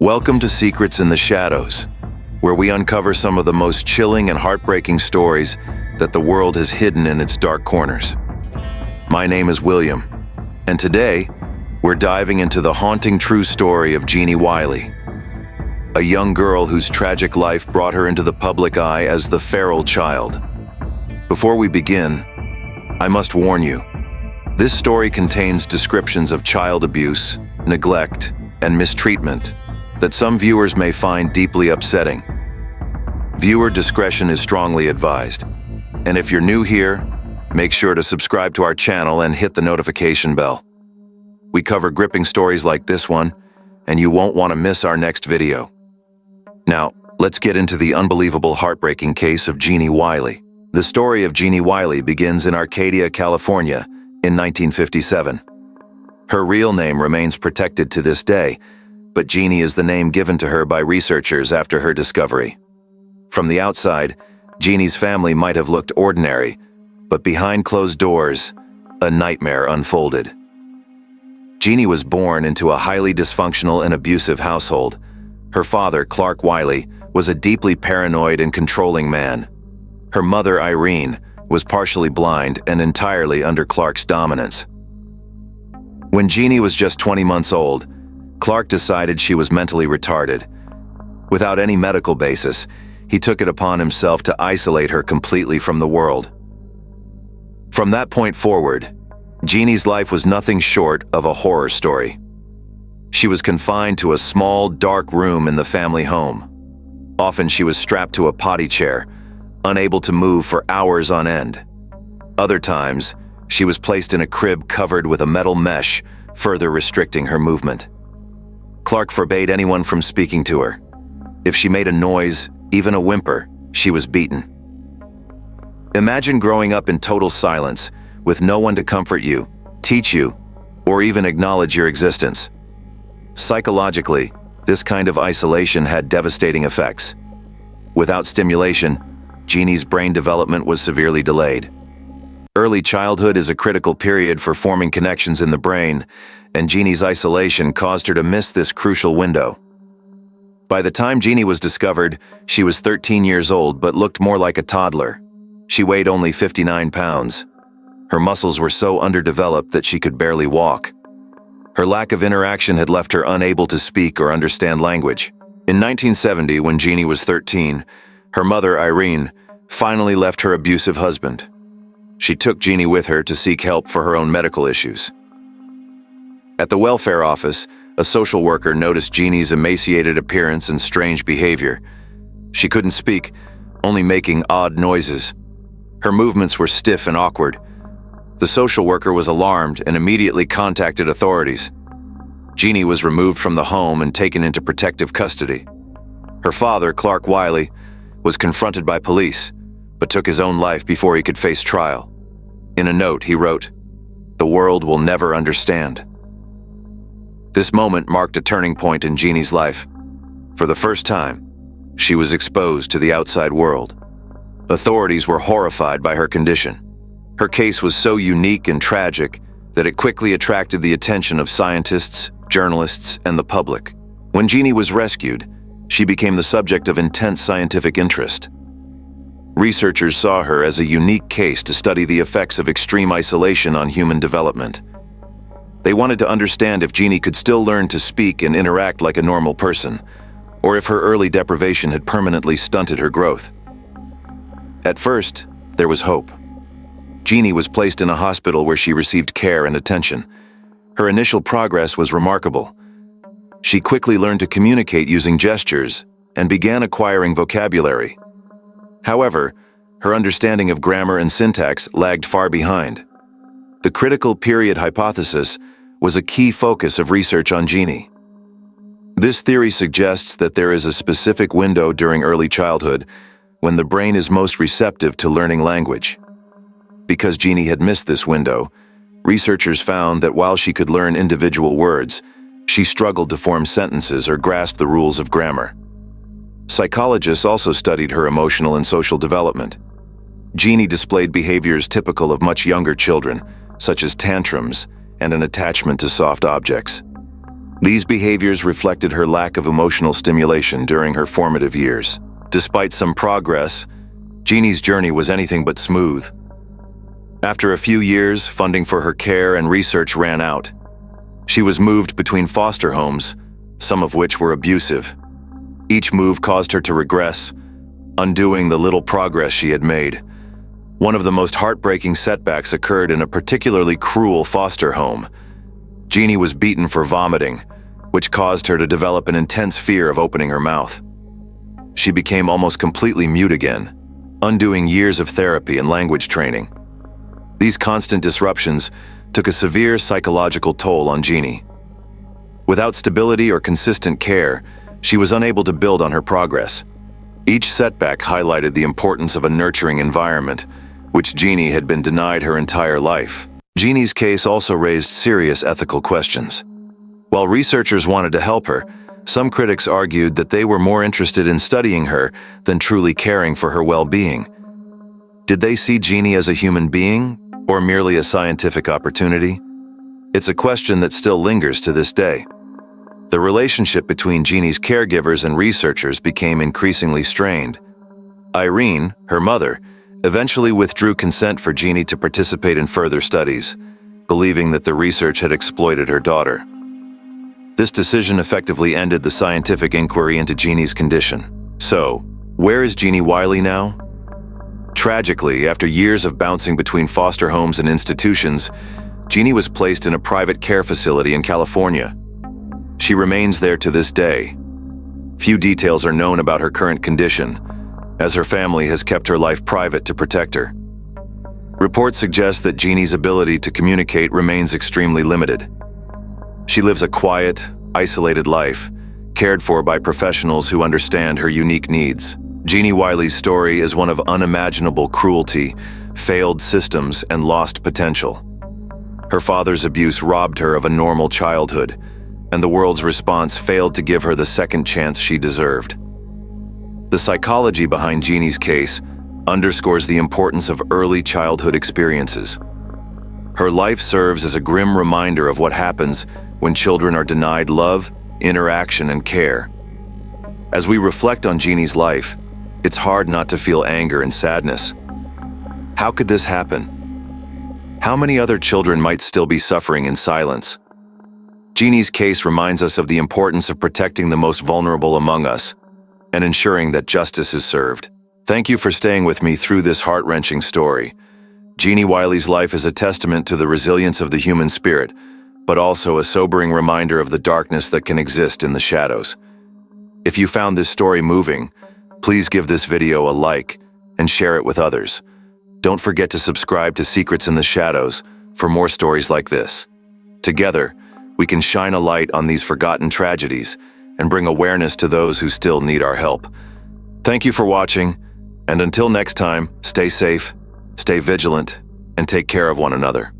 Welcome to Secrets in the Shadows, where we uncover some of the most chilling and heartbreaking stories that the world has hidden in its dark corners. My name is William, and today, we're diving into the haunting true story of Genie Wiley, a young girl whose tragic life brought her into the public eye as the feral child. Before we begin, I must warn you, this story contains descriptions of child abuse, neglect, and mistreatment that some viewers may find deeply upsetting. Viewer discretion is strongly advised. And if you're new here, make sure to subscribe to our channel and hit the notification bell. We cover gripping stories like this one, and you won't want to miss our next video. Now, let's get into the unbelievable, heartbreaking case of Genie Wiley. The story of Genie Wiley begins in Arcadia, California, in 1957. Her real name remains protected to this day, but Genie is the name given to her by researchers after her discovery. From the outside, Genie's family might have looked ordinary, but behind closed doors, a nightmare unfolded. Genie was born into a highly dysfunctional and abusive household. Her father, Clark Wiley, was a deeply paranoid and controlling man. Her mother, Irene, was partially blind and entirely under Clark's dominance. When Genie was just 20 months old, Clark decided she was mentally retarded. Without any medical basis, he took it upon himself to isolate her completely from the world. From that point forward, Genie's life was nothing short of a horror story. She was confined to a small, dark room in the family home. Often she was strapped to a potty chair, unable to move for hours on end. Other times, she was placed in a crib covered with a metal mesh, further restricting her movement. Clark forbade anyone from speaking to her. If she made a noise, even a whimper, she was beaten. Imagine growing up in total silence, with no one to comfort you, teach you, or even acknowledge your existence. Psychologically, this kind of isolation had devastating effects. Without stimulation, Genie's brain development was severely delayed. Early childhood is a critical period for forming connections in the brain, and Genie's isolation caused her to miss this crucial window. By the time Genie was discovered, she was 13 years old but looked more like a toddler. She weighed only 59 pounds. Her muscles were so underdeveloped that she could barely walk. Her lack of interaction had left her unable to speak or understand language. In 1970, when Genie was 13, her mother, Irene, finally left her abusive husband. She took Genie with her to seek help for her own medical issues. At the welfare office, a social worker noticed Genie's emaciated appearance and strange behavior. She couldn't speak, only making odd noises. Her movements were stiff and awkward. The social worker was alarmed and immediately contacted authorities. Genie was removed from the home and taken into protective custody. Her father, Clark Wiley, was confronted by police, but took his own life before he could face trial. In a note, he wrote, "The world will never understand." This moment marked a turning point in Genie's life. For the first time, she was exposed to the outside world. Authorities were horrified by her condition. Her case was so unique and tragic that it quickly attracted the attention of scientists, journalists, and the public. When Genie was rescued, she became the subject of intense scientific interest. Researchers saw her as a unique case to study the effects of extreme isolation on human development. They wanted to understand if Genie could still learn to speak and interact like a normal person, or if her early deprivation had permanently stunted her growth. At first, there was hope. Genie was placed in a hospital where she received care and attention. Her initial progress was remarkable. She quickly learned to communicate using gestures and began acquiring vocabulary. However, her understanding of grammar and syntax lagged far behind. The critical period hypothesis was a key focus of research on Genie. This theory suggests that there is a specific window during early childhood when the brain is most receptive to learning language. Because Genie had missed this window, researchers found that while she could learn individual words, she struggled to form sentences or grasp the rules of grammar. Psychologists also studied her emotional and social development. Genie displayed behaviors typical of much younger children, such as tantrums and an attachment to soft objects. These behaviors reflected her lack of emotional stimulation during her formative years. Despite some progress, Genie's journey was anything but smooth. After a few years, funding for her care and research ran out. She was moved between foster homes, some of which were abusive. Each move caused her to regress, undoing the little progress she had made. One of the most heartbreaking setbacks occurred in a particularly cruel foster home. Genie was beaten for vomiting, which caused her to develop an intense fear of opening her mouth. She became almost completely mute again, undoing years of therapy and language training. These constant disruptions took a severe psychological toll on Genie. Without stability or consistent care, she was unable to build on her progress. Each setback highlighted the importance of a nurturing environment, which Genie had been denied her entire life. Genie's case also raised serious ethical questions. While researchers wanted to help her, some critics argued that they were more interested in studying her than truly caring for her well-being. Did they see Genie as a human being, or merely a scientific opportunity? It's a question that still lingers to this day. The relationship between Genie's caregivers and researchers became increasingly strained. Irene, her mother, eventually withdrew consent for Genie to participate in further studies, believing that the research had exploited her daughter. This decision effectively ended the scientific inquiry into Genie's condition. So, where is Genie Wiley now? Tragically, after years of bouncing between foster homes and institutions, Genie was placed in a private care facility in California. She remains there to this day. Few details are known about her current condition, as her family has kept her life private to protect her. Reports suggest that Genie's ability to communicate remains extremely limited. She lives a quiet, isolated life, cared for by professionals who understand her unique needs. Genie Wiley's story is one of unimaginable cruelty, failed systems, and lost potential. Her father's abuse robbed her of a normal childhood, and the world's response failed to give her the second chance she deserved. The psychology behind Genie's case underscores the importance of early childhood experiences. Her life serves as a grim reminder of what happens when children are denied love, interaction, and care. As we reflect on Genie's life, it's hard not to feel anger and sadness. How could this happen? How many other children might still be suffering in silence? Genie's case reminds us of the importance of protecting the most vulnerable among us and ensuring that justice is served. Thank you for staying with me through this heart-wrenching story. Genie Wiley's life is a testament to the resilience of the human spirit, but also a sobering reminder of the darkness that can exist in the shadows. If you found this story moving, please give this video a like and share it with others. Don't forget to subscribe to Secrets in the Shadows for more stories like this. Together, we can shine a light on these forgotten tragedies and bring awareness to those who still need our help. Thank you for watching, and until next time, stay safe, stay vigilant, and take care of one another.